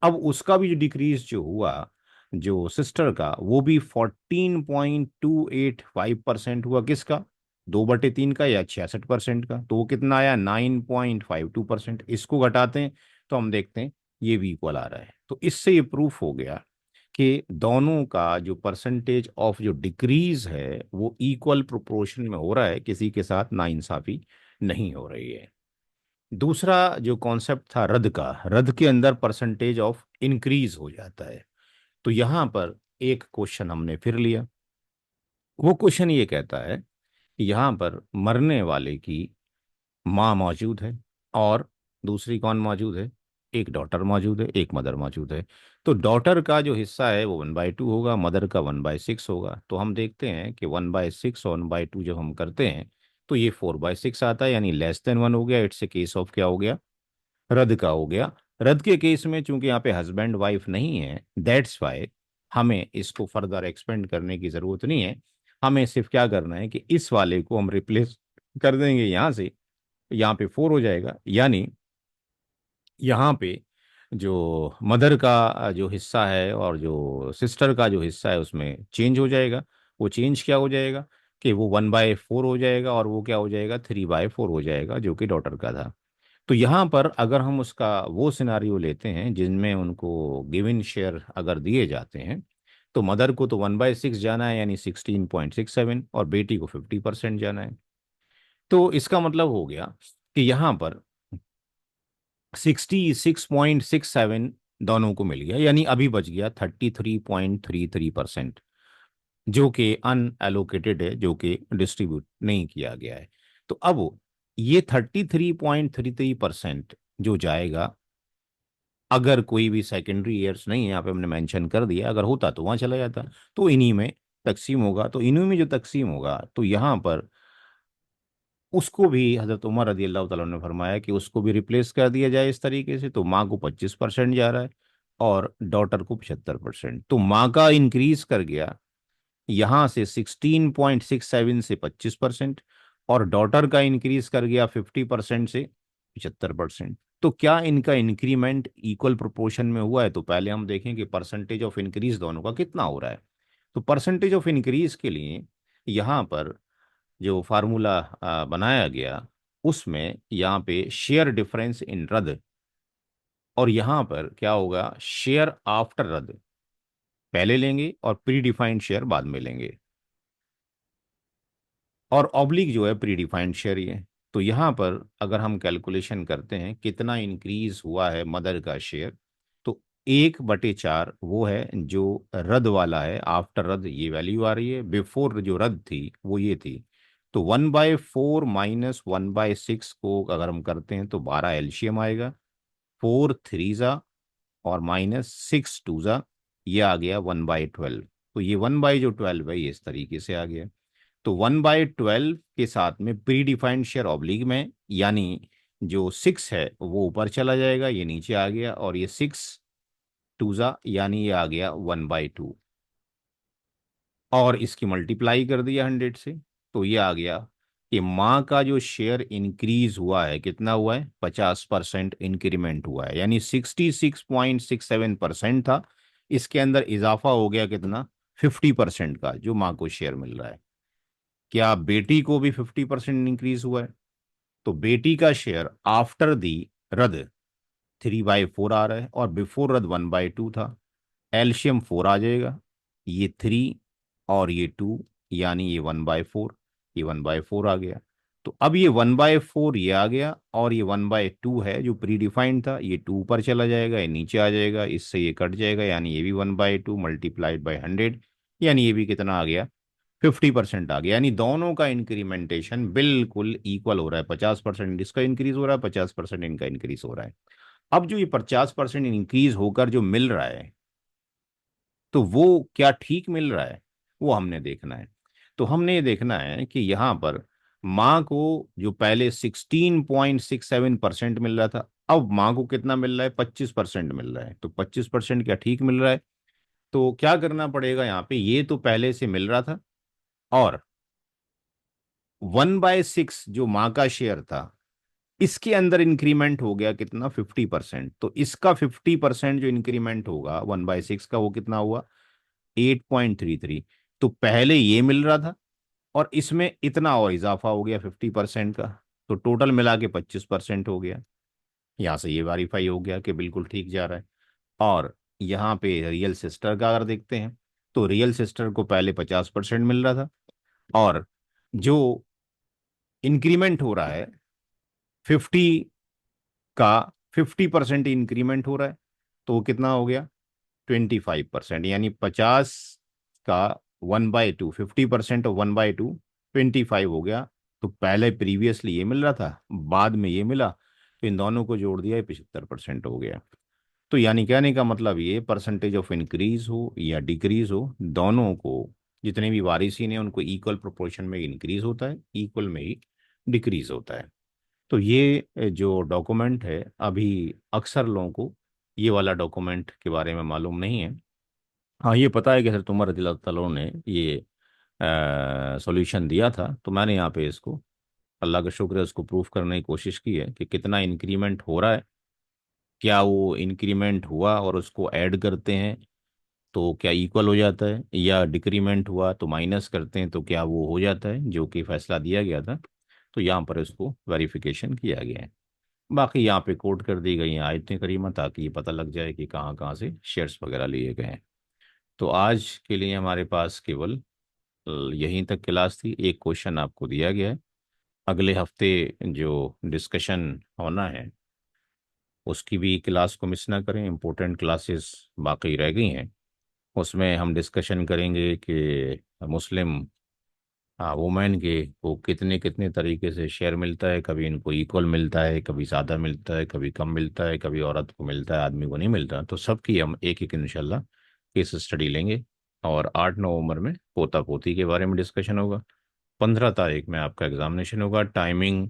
Speaker 1: अब उसका भी जो डिक्रीज जो हुआ जो सिस्टर का, वो भी 14.285% हुआ। किसका, 2/3 का, या 66% का। तो वो कितना आया, 9.52%। इसको घटाते हैं तो हम देखते हैं ये भी इक्वल आ रहा है। तो इससे ये प्रूफ हो गया कि दोनों का जो परसेंटेज ऑफ जो डिक्रीज है वो इक्वल प्रोपोर्शन में हो रहा है, किसी के साथ नाइंसाफी नहीं हो रही है। दूसरा जो कॉन्सेप्ट था रद्द का, रद्द के अंदर परसेंटेज ऑफ इंक्रीज हो जाता है। तो यहां पर एक क्वेश्चन हमने फिर लिया। वो क्वेश्चन ये कहता है कि यहाँ पर मरने वाले की माँ मौजूद है, और दूसरी कौन मौजूद है, एक डॉटर मौजूद है, एक मदर मौजूद है। तो डॉटर का जो हिस्सा है वो 1/2 होगा, मदर का 1/6 होगा। तो हम देखते हैं कि 1/6 और 1/2 जब हम करते हैं तो ये 4/6 आता है, यानी <<1 हो गया। इट्स ए केस ऑफ क्या हो गया, रद्द का हो गया। रद्द के केस में चूंकि यहाँ पे हस्बैंड वाइफ नहीं है, दैट्स वाई हमें इसको फर्दर एक्सपेंड करने की जरूरत नहीं है। हमें सिर्फ क्या करना है कि इस वाले को हम रिप्लेस कर देंगे यहाँ से, यहाँ पे 4 हो जाएगा, यानी यहाँ पे जो मदर का जो हिस्सा है और जो सिस्टर का जो हिस्सा है उसमें चेंज हो जाएगा। वो चेंज क्या हो जाएगा कि वो 1/4 हो जाएगा, और वो क्या हो जाएगा, 3/4 हो जाएगा, जो कि डॉटर का था। तो यहाँ पर अगर हम उसका वो सिनारियो लेते हैं जिनमें उनको गिवन शेयर अगर दिए जाते हैं, तो मदर को तो 1/6 जाना है, यानी 16.67, और बेटी को 50% जाना है। तो इसका मतलब हो गया कि यहाँ पर 66.67 दोनों को मिल गया, यानी अभी बच गया 33.33%। जो कि अनएलोकेटेड है, जो कि डिस्ट्रीब्यूट नहीं किया गया है। तो अब ये 33.33% जो जाएगा, अगर कोई भी सेकेंडरी ईयर्स नहीं है यहाँ पे हमने मेंशन कर दिया, अगर होता तो वहां चला जाता, तो इन्हीं में तकसीम होगा। तो इन्हीं में जो तकसीम होगा, तो यहाँ पर उसको भी हजरत उमर रदी अल्लाह तआला ने फरमाया कि उसको भी रिप्लेस कर दिया जाए इस तरीके से। तो माँ को 25% जा रहा है और डॉटर को 75%। तो माँ का इंक्रीज कर गया यहाँ से 16.67 से 25%, और डॉटर का इंक्रीज कर गया 50% से 75%। तो क्या इनका इंक्रीमेंट इक्वल प्रोपोर्शन में हुआ है? तो पहले हम देखें कि परसेंटेज ऑफ इंक्रीज दोनों का कितना हो रहा है। तो परसेंटेज ऑफ इंक्रीज के लिए यहाँ पर जो फार्मूला बनाया गया, उसमें यहाँ पे शेयर डिफरेंस इन रद, और यहाँ पर क्या होगा, शेयर आफ्टर रद पहले लेंगे और प्री डिफाइंड शेयर बाद में लेंगे, और ऑब्लिक जो है प्री डिफाइंड शेयर ही है। तो यहाँ पर अगर हम कैलकुलेशन करते हैं कितना इंक्रीज हुआ है मदर का शेयर, तो 1/4 वो है जो रद्द वाला है, आफ्टर रद्द ये वैल्यू आ रही है, बिफोर जो रद्द थी वो ये थी। तो 1/4 माइनस 1/6 को अगर हम करते हैं तो 12 एलसीएम आएगा, 4 3 और -6 2 ये आ गया 1/12। तो ये 1/12 है, ये इस तरीके से आ गया। तो 1/12 के साथ में प्री डिफाइंड शेयर ऑब्लिक में, यानी जो 6 है वो ऊपर चला जाएगा, ये नीचे आ गया, और ये 6 2 यानी ये आ गया 1/2, और इसकी मल्टीप्लाई कर दिया 100 से। तो ये आ गया कि माँ का जो शेयर इंक्रीज हुआ है कितना हुआ है, 50% इंक्रीमेंट हुआ है, यानी 66.67% था, इसके अंदर इजाफा हो गया कितना, 50% का जो माँ को शेयर मिल रहा है। क्या बेटी को भी 50% इंक्रीज हुआ है? तो बेटी का शेयर आफ्टर दी रद 3/4 आ रहा है, और बिफोर रद 1/2 था। एलशियम 4 आ जाएगा, ये 3 और ये 2, यानी ये 1/4, ये 1/4 आ गया। तो अब ये 1/4 ये आ गया, और ये 1/2 है जो प्री डिफाइंड था, ये 2 पर चला जाएगा, ये नीचे आ जाएगा, इससे ये कट जाएगा, यानी ये भी 1/2 मल्टीप्लाइड बाई 100, यानी ये भी कितना आ गया, 50% आ गया। यानी दोनों का इंक्रीमेंटेशन बिल्कुल इक्वल हो रहा है, 50% इसका इंक्रीज हो रहा है, 50% इनका इंक्रीज हो रहा है। अब जो ये 50% इंक्रीज होकर जो मिल रहा है, तो वो क्या ठीक मिल रहा है, वो हमने देखना है। तो हमने ये देखना है कि यहाँ पर माँ को जो पहले 16.67% मिल रहा था, अब माँ को कितना मिल रहा है, 25% मिल रहा है। तो 25% क्या ठीक मिल रहा है? तो क्या करना पड़ेगा यहाँ पे, ये तो पहले से मिल रहा था, और 1/6 जो माँ का शेयर था, इसके अंदर इंक्रीमेंट हो गया कितना, 50%। तो इसका 50% जो इंक्रीमेंट होगा 1/6 का, वो कितना हुआ, 8.33। तो पहले ये मिल रहा था, और इसमें इतना और इजाफा हो गया 50% का, तो टोटल मिला के 25% हो गया। यहाँ से ये वेरीफाई हो गया कि बिल्कुल ठीक जा रहा है। और यहाँ पे रियल सिस्टर का अगर देखते हैं, तो रियल सिस्टर को पहले 50% मिल रहा था, और जो इंक्रीमेंट हो रहा है 50 का, 50% इंक्रीमेंट हो रहा है, तो वो कितना हो गया, 25%, यानी 50 का 1/2, 50% ऑफ 1/2 25 हो गया। तो पहले प्रीवियसली ये मिल रहा था, बाद में ये मिला, तो इन दोनों को जोड़ दिया, ये 75% हो गया। तो यानी कहने का मतलब ये, परसेंटेज ऑफ इंक्रीज हो या डिक्रीज हो, दोनों को, जितने भी वारिसिन हैं उनको इक्वल प्रोपोर्शन में इंक्रीज होता है, इक्वल में ही डिक्रीज होता है। तो ये जो डॉक्यूमेंट है, अभी अक्सर लोगों को ये वाला डॉक्यूमेंट के बारे में मालूम नहीं है। हाँ, ये पता है कि हज़रत उमर रज़ी अल्लाह तआला ने ये सॉल्यूशन दिया था, तो मैंने यहाँ पे इसको, अल्लाह का शुक्र है, उसको प्रूफ करने की कोशिश की है कि कितना इंक्रीमेंट हो रहा है, क्या वो इंक्रीमेंट हुआ और उसको ऐड करते हैं तो क्या इक्वल हो जाता है, या डिक्रीमेंट हुआ तो माइनस करते हैं तो क्या वो हो जाता है, जो कि फैसला दिया गया था। तो यहाँ पर इसको वेरिफिकेशन किया गया है। बाकी यहाँ पे कोट कर दी गई हैं आयतें करीमा, ताकि ये पता लग जाए कि कहाँ कहाँ से शेयर्स वगैरह लिए गए हैं। तो आज के लिए हमारे पास केवल यहीं तक क्लास थी। एक क्वेश्चन आपको दिया गया है, अगले हफ्ते जो डिस्कशन होना है उसकी भी क्लास को मिस ना करें, इंपॉर्टेंट क्लासेस बाकी रह गई हैं, उसमें हम डिस्कशन करेंगे कि मुस्लिम, हाँ, वुमेन के को कितने कितने तरीके से शेयर मिलता है। कभी इनको इक्वल मिलता है, कभी ज़्यादा मिलता है, कभी कम मिलता है, कभी औरत को मिलता है, आदमी को नहीं मिलता। तो सबकी हम एक एक इंशाल्लाह केस स्टडी लेंगे। और 8 नवंबर में पोता पोती के बारे में डिस्कशन होगा। 15 तारीख में आपका एग्जामिनेशन होगा। टाइमिंग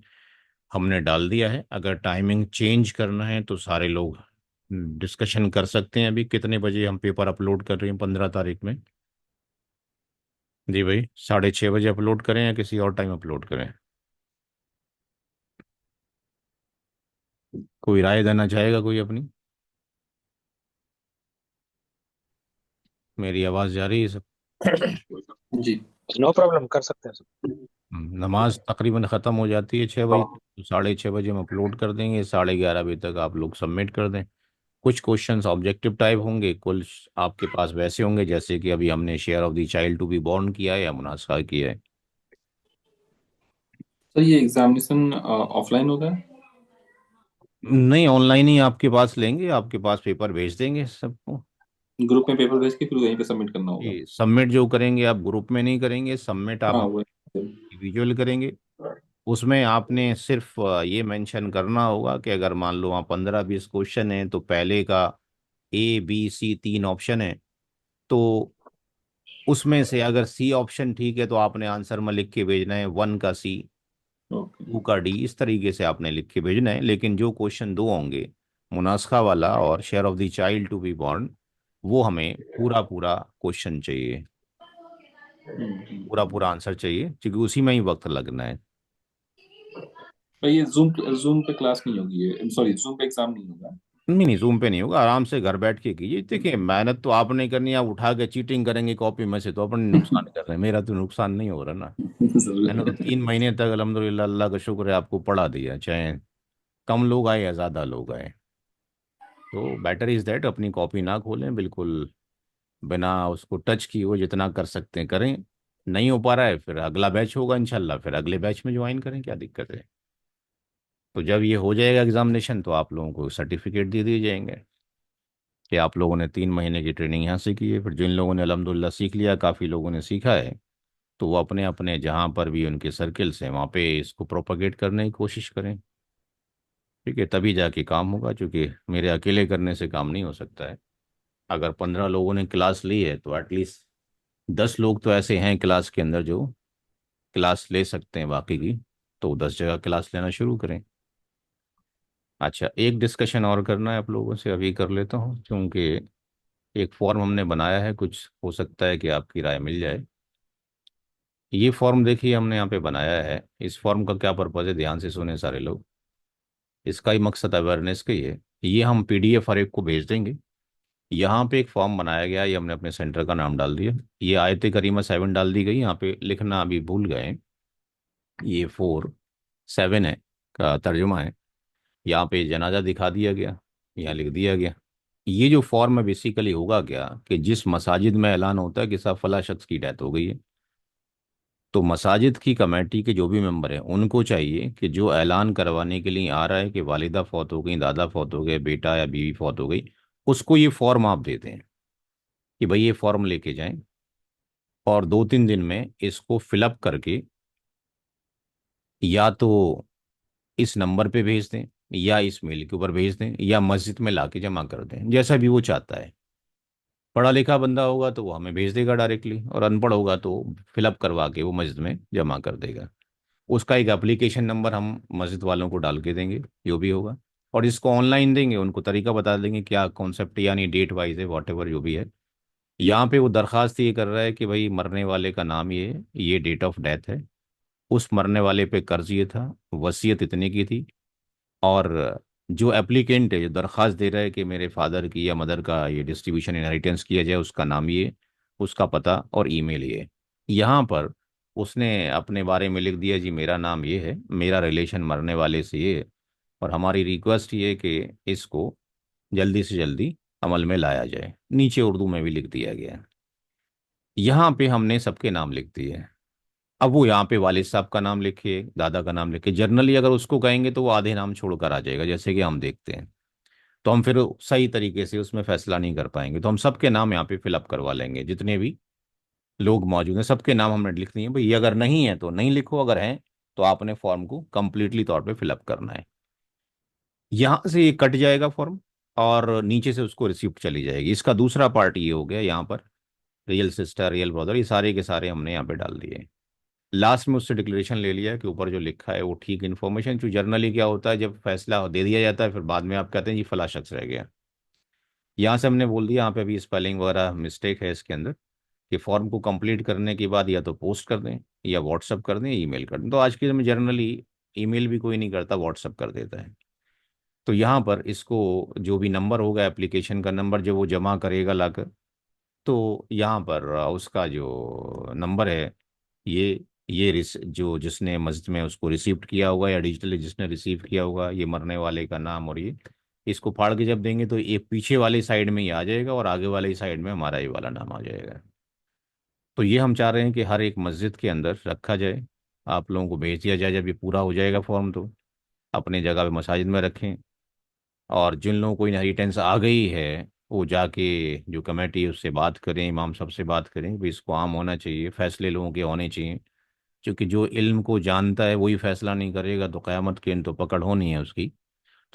Speaker 1: हमने डाल दिया है, अगर टाइमिंग चेंज करना है तो सारे लोग डिस्कशन कर सकते हैं। अभी कितने बजे हम पेपर अपलोड कर रहे हैं 15 तारीख में? जी भाई, 6:30 बजे अपलोड करें या किसी और टाइम अपलोड करें? कोई राय देना चाहेगा कोई अपनी? मेरी आवाज़ जा रही है सब?
Speaker 2: जी।
Speaker 3: नो प्रॉब्लम, कर सकते हैं सब।
Speaker 1: नमाज तकरीबन ख़त्म हो जाती है 6 बजे, तो 6:30 बजे हम अपलोड कर देंगे। 11:30 बजे तक आप लोग सबमिट कर दें। कुछ क्वेश्चंस ऑब्जेक्टिव टाइप होंगे, कुछ आपके पास वैसे होंगे जैसे कि अभी हमने share of the child to be born किया है या मुनासखा किया है।
Speaker 2: सर ये एग्जामिनेशन ऑफलाइन होगा?
Speaker 1: नहीं, ऑनलाइन ही आपके पास लेंगे, आपके पास पेपर भेज देंगे सबको।
Speaker 2: ग्रुप में पेपर भेज के फिर वहीं पे सबमिट करना होगा?
Speaker 1: ये सबमिट जो करेंगे आप ग्रुप में नहीं करेंगे, सबमिट आप
Speaker 2: हाँ वो।
Speaker 1: इंडिविजुअल करेंगे। उसमें आपने सिर्फ ये मेंशन करना होगा कि अगर मान लो वहाँ 15-20 क्वेश्चन है तो पहले का A B C 3 ऑप्शन है, तो उसमें से अगर सी ऑप्शन ठीक है तो आपने आंसर में लिख के भेजना है 1 का C,
Speaker 2: ओके।
Speaker 1: 2 का D, इस तरीके से आपने लिख के भेजना है। लेकिन जो क्वेश्चन दो होंगे, मुनास्खा वाला और share of the child to be born, वो हमें पूरा पूरा क्वेश्चन चाहिए, पूरा पूरा आंसर चाहिए, क्योंकि उसी में ही वक्त लगना है।
Speaker 2: भाई ये जूम जूम पे क्लास नहीं होगी, ये सॉरी जूम पे एग्जाम नहीं होगा?
Speaker 1: नहीं नहीं, जूम पे नहीं होगा, आराम से घर बैठ के कीजिए। देखिए, मेहनत तो आपने करनी है, आप उठा के चीटिंग करेंगे कॉपी में से तो अपन नुकसान कर रहे हैं। मेरा तो नुकसान नहीं हो रहा ना। मैंने तो
Speaker 2: जरूर।
Speaker 1: 3 महीने तक अल्हम्दुलिल्लाह, अल्लाह का शुक्र है, आपको पढ़ा दिया, चाहे कम लोग आए या ज़्यादा लोग आए। तो बेटर इज़ दैट अपनी कॉपी ना खोलें बिल्कुल, बिना उसको टच किए हुए जितना कर सकते हैं करें। नहीं हो पा रहा है, फिर अगला बैच होगा इंशाल्लाह, फिर अगले बैच में ज्वाइन करें, क्या दिक्कत है। तो जब ये हो जाएगा एग्जामिनेशन तो आप लोगों को सर्टिफिकेट दे दिए जाएंगे कि आप लोगों ने 3 महीने की ट्रेनिंग यहाँ से की है। फिर जिन लोगों ने अल्हम्दुलिल्लाह सीख लिया, काफ़ी लोगों ने सीखा है, तो वो अपने अपने जहाँ पर भी उनके सर्कल्स हैं वहाँ पे इसको प्रोपागेट करने की कोशिश करें। ठीक है, तभी जाके काम होगा, क्योंकि मेरे अकेले करने से काम नहीं हो सकता है। अगर 15 लोगों ने क्लास ली है तो एटलीस्ट 10 लोग तो ऐसे हैं क्लास के अंदर जो क्लास ले सकते हैं बाकी की, तो 10 जगह क्लास लेना शुरू करें। अच्छा, एक डिस्कशन और करना है आप लोगों से, अभी कर लेता हूँ, क्योंकि एक फॉर्म हमने बनाया है, कुछ हो सकता है कि आपकी राय मिल जाए। ये फॉर्म देखिए हमने यहाँ पे बनाया है। इस फॉर्म का क्या पर्पज़ है, ध्यान से सुने सारे लोग। इसका ही मकसद अवेयरनेस का ही है। ये हम PDF हर एक को भेज देंगे। यहाँ पे एक फॉर्म बनाया गया, ये हमने अपने सेंटर का नाम डाल दिया। ये आयत करीमा 7 डाल दी गई, यहाँ पे लिखना अभी भूल गए। ये 4-7 है का तर्जुमा है। यहाँ पे जनाजा दिखा दिया गया, यहाँ लिख दिया गया। ये जो फॉर्म है बेसिकली होगा क्या कि जिस मसाजिद में ऐलान होता है कि साहब फला शख्स की डेथ हो गई है, तो मसाजिद की कमेटी के जो भी मेंबर हैं उनको चाहिए कि जो ऐलान करवाने के लिए आ रहा है कि वालिदा फौत हो गई, दादा फौत हो गए, बेटा या बीवी फौत हो गई, उसको ये फॉर्म आप देते हैं कि भाई ये फॉर्म लेके जाएं, और 2-3 दिन में इसको फिलअप करके या तो इस नंबर पे भेज दें, या इस मेल के ऊपर भेज दें, या मस्जिद में लाके जमा कर दें, जैसा भी वो चाहता है। पढ़ा लिखा बंदा होगा तो वो हमें भेज देगा डायरेक्टली, और अनपढ़ होगा तो फिलअप करवा के वो मस्जिद में जमा कर देगा। उसका एक एप्लीकेशन नंबर हम मस्जिद वालों को डाल के देंगे, जो भी होगा। और इसको ऑनलाइन देंगे, उनको तरीका बता देंगे क्या कॉन्सेप्ट, यानी डेट वाइज है, वॉट एवर जो भी है। यहाँ पे वो दरखास्त ये कर रहा है कि भाई मरने वाले का नाम ये है, ये डेट ऑफ डेथ है, उस मरने वाले पे कर्ज ये था, वसीयत इतने की थी, और जो एप्लीकेंट है, जो दरख्वास्त दे रहा है कि मेरे फादर की या मदर का ये डिस्ट्रीब्यूशन इनहेरिटेंस किया जाए, उसका नाम ये, उसका पता और ईमेल ये। यहाँ पर उसने अपने बारे में लिख दिया जी मेरा नाम ये है, मेरा रिलेशन मरने वाले से ये है, और हमारी रिक्वेस्ट ये है कि इसको जल्दी से जल्दी अमल में लाया जाए। नीचे उर्दू में भी लिख दिया गया है। यहाँ पे हमने सबके नाम लिख दिए। अब वो यहाँ पे वालिद साहब का नाम लिखे, दादा का नाम लिखे। जनरली अगर उसको कहेंगे तो वो आधे नाम छोड़कर आ जाएगा, जैसे कि हम देखते हैं। तो हम फिर सही तरीके से उसमें फैसला नहीं कर पाएंगे। तो हम सबके नाम यहाँ पे फिलअप करवा लेंगे, जितने भी लोग मौजूद हैं सबके नाम हमने लिख दिए। भाई अगर नहीं है तो नहीं लिखो, अगर है तो आपने फॉर्म को कंप्लीटली तौर पे फिलअप करना है। यहाँ से ये कट जाएगा फॉर्म, और नीचे से उसको रिसिप्ट चली जाएगी। इसका दूसरा पार्ट ये हो गया, यहाँ पर रियल सिस्टर, रियल ब्रदर, ये सारे के सारे हमने यहाँ पे डाल दिए। लास्ट में उससे डिक्लेरेशन ले लिया कि ऊपर जो लिखा है वो ठीक इन्फॉर्मेशन। जो जर्नली क्या होता है, जब फैसला दे दिया जाता है फिर बाद में आप कहते हैं जी फला शख्स रह गया। यहाँ से हमने बोल दिया यहाँ पे अभी स्पेलिंग वगैरह मिस्टेक है इसके अंदर, कि फॉर्म को कंप्लीट करने के बाद या तो पोस्ट कर दें, या व्हाट्सअप कर दें, ईमेल कर दें। तो आज के समय जनरली ईमेल भी कोई नहीं करता, व्हाट्सअप कर देता है। तो यहाँ पर इसको जो भी नंबर होगा एप्लीकेशन का नंबर जो वो जमा करेगा लाकर, तो यहाँ पर उसका जो नंबर है, ये जो जिसने मस्जिद में उसको रिसीव किया होगा या डिजिटली जिसने रिसीव किया होगा, ये मरने वाले का नाम, और ये इसको फाड़ के जब देंगे तो ये पीछे वाली साइड में ये आ जाएगा और आगे वाली साइड में हमारा ये वाला नाम आ जाएगा। तो ये हम चाह रहे हैं कि हर एक मस्जिद के अंदर रखा जाए, आप लोगों को भेज दिया जाए। जब ये पूरा हो जाएगा फॉर्म तो अपनी जगह पे मसाजिद में रखें, और जिन लोगों को इनहेरिटेंस आ गई है वो जाके जो कमेटी है उससे बात करें, इमाम साहब से बात करें भी इसको आम होना चाहिए, फैसले लोगों के होने चाहिए। क्योंकि जो इल्म को जानता है वही फैसला नहीं करेगा तो क़यामत के दिन तो पकड़ होनी है उसकी।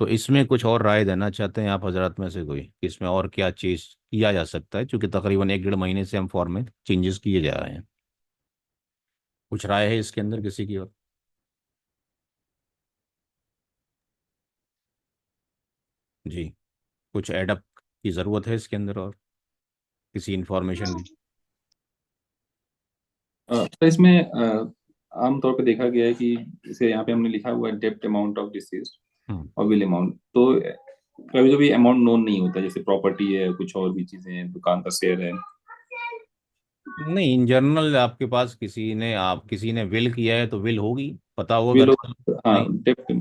Speaker 1: तो इसमें कुछ और राय देना चाहते हैं आप हजरत में से कोई कि इसमें और क्या चीज़ किया जा सकता है, क्योंकि तकरीबन 1 डेढ़ महीने से हम फॉर्म में चेंजेस किए जा रहे हैं। कुछ राय है इसके अंदर किसी की और? जी, कुछ एडअप की ज़रूरत है इसके अंदर और किसी इंफॉर्मेशन की?
Speaker 2: तो इसमें आमतौर पे देखा गया है कि जैसे यहाँ पे हमने लिखा हुआ है डेप्ट अमाउंट ऑफ डिसीज
Speaker 1: हम्म।
Speaker 2: और विल अमाउंट, तो कभी कभी अमाउंट नोन नहीं होता, जैसे प्रॉपर्टी है, कुछ और भी चीजें हैं, दुकान का शेयर है।
Speaker 1: नहीं, इन जनरल आपके पास किसी ने विल किया है तो विल होगी, पता होगा
Speaker 2: विल,
Speaker 1: घर।
Speaker 2: हाँ
Speaker 1: नहीं,
Speaker 2: डेप्ट।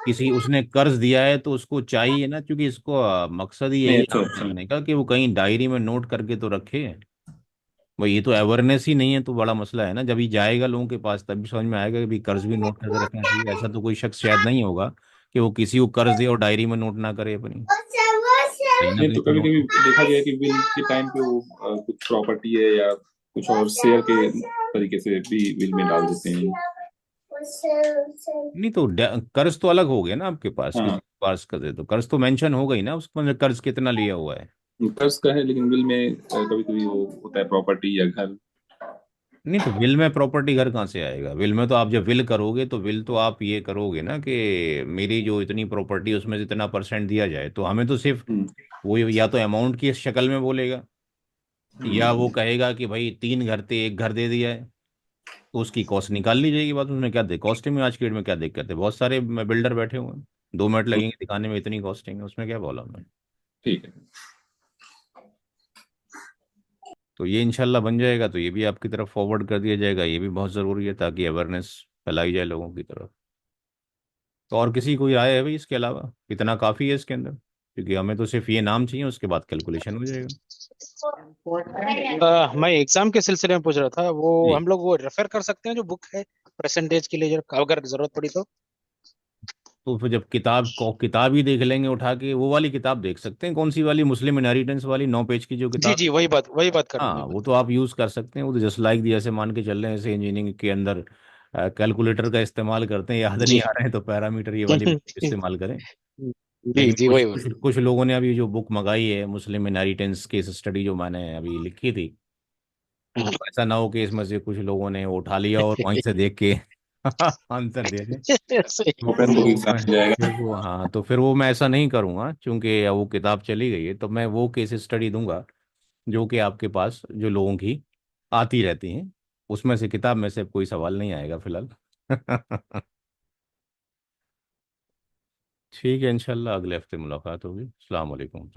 Speaker 1: किसी उसने कर्ज दिया है तो उसको चाहिए ना, क्योंकि इसको मकसद ही
Speaker 2: नहीं,
Speaker 1: यही है
Speaker 2: अच्छा
Speaker 1: आम
Speaker 2: अच्छा।
Speaker 1: करने का कि वो कहीं डायरी में नोट करके तो रखे। भाई ये तो अवेयरनेस ही नहीं है, तो बड़ा मसला है ना। जब ये जाएगा लोगों के पास तभी समझ में आएगा कि भाई कर्ज भी नोट करके रखना चाहिए। ऐसा तो कोई शख्स शायद नहीं होगा कि वो किसी को कर्ज दे और डायरी में नोट ना करे अपनी, कहीं ना
Speaker 2: नहीं,
Speaker 1: कहीं
Speaker 2: तो
Speaker 1: तो
Speaker 2: कभी
Speaker 1: नोट।
Speaker 2: कभी देखा गया है कि विल के टाइम पे वो कुछ प्रॉपर्टी है या कुछ और शेयर के तरीके से भी विल में डाल देते हैं।
Speaker 1: नहीं तो कर्ज तो अलग हो गया ना आपके पास, किसी
Speaker 2: हाँ,
Speaker 1: के पास कर्ज है तो कर्ज तो मेंशन हो गई ना उसको, मतलब कर्ज कितना लिया हुआ है।
Speaker 2: कर्ज का है, लेकिन विल में कभी कभी वो होता है प्रॉपर्टी या घर।
Speaker 1: नहीं तो विल में प्रॉपर्टी घर कहाँ से आएगा? विल में तो आप जब विल करोगे तो विल तो आप ये करोगे ना कि मेरी जो इतनी प्रॉपर्टी उसमें से इतना परसेंट दिया जाए। तो हमें तो सिर्फ
Speaker 2: हम्म,
Speaker 1: वो या तो अमाउंट की शक्ल में बोलेगा, या वो
Speaker 2: हम्म,
Speaker 1: कहेगा कि भाई 3 घर थे एक घर दे दिया है, तो उसकी कॉस्ट निकाल ली जाएगी। बात उसमें क्या कॉस्टिंग में आज की डेट में क्या दिक्कत है? बहुत सारे बिल्डर बैठे हुए हैं, 2 मिनट लगेंगे दिखाने में इतनी कॉस्टिंग है, उसमें क्या प्रॉब्लम है?
Speaker 2: ठीक है।
Speaker 1: तो ये इंशाल्लाह बन जाएगा तो ये भी आपकी तरफ फॉरवर्ड कर दिया जाएगा। ये भी बहुत ज़रूरी है ताकि अवेयरनेस फैलाई जाए लोगों की तरफ। तो और किसी कोई राय है भाई इसके अलावा? इतना काफ़ी है इसके अंदर, क्योंकि हमें तो सिर्फ ये नाम चाहिए, उसके बाद कैलकुलेशन हो जाएगा।
Speaker 3: मैं एग्जाम के सिलसिले में पूछ रहा था, वो
Speaker 1: जी,
Speaker 3: हम लोग वो रेफर कर सकते हैं जो बुक है परसेंटेज के लिए, जो अगर जरूरत पड़ी तो।
Speaker 1: तो फिर जब किताब ही देख लेंगे उठा के, वो वाली किताब देख सकते हैं। कौन सी वाली? मुस्लिम इनहेरिटेंस वाली 9 पेज की जो
Speaker 3: जी
Speaker 1: किताब
Speaker 3: जी,
Speaker 1: है।
Speaker 3: वही बात कर रहा हूँ,
Speaker 1: हाँ
Speaker 3: वही
Speaker 1: वो
Speaker 3: बात
Speaker 1: तो आप यूज़ कर सकते हैं। वो तो जस्ट लाइक जैसे मान के चल रहे हैं ऐसे इंजीनियरिंग के अंदर कैलकुलेटर का इस्तेमाल करते हैं, याद नहीं
Speaker 3: जी।
Speaker 1: आ रहे हैं तो पैरामीटर ये वाली इस्तेमाल करें।
Speaker 3: जी
Speaker 1: लेकिन
Speaker 3: जी,
Speaker 1: कुछ
Speaker 3: वही
Speaker 1: कुछ
Speaker 3: वही।
Speaker 1: कुछ लोगों ने अभी जो बुक मंगाई है मुस्लिम इनहेरिटेंस केस स्टडी जो मैंने अभी लिखी थी, तो ऐसा ना हो कि इसमें से कुछ लोगों ने वो उठा लिया और वहीं से देख के आंसर दे दें। तो फिर
Speaker 2: ओपन बुक
Speaker 1: वो
Speaker 2: एग्जाम
Speaker 1: मैं
Speaker 2: हो जाएगा।
Speaker 1: फिर वो हाँ तो फिर वो मैं ऐसा नहीं करूँगा, क्योंकि वो किताब चली गई है। तो मैं वो केस स्टडी दूंगा जो कि आपके पास जो लोगों की आती रहती हैं, उसमें से किताब में से कोई सवाल नहीं आएगा फिलहाल। ठीक है, इंशाल्लाह अगले हफ्ते मुलाकात होगी। अस्सलाम वालेकुम।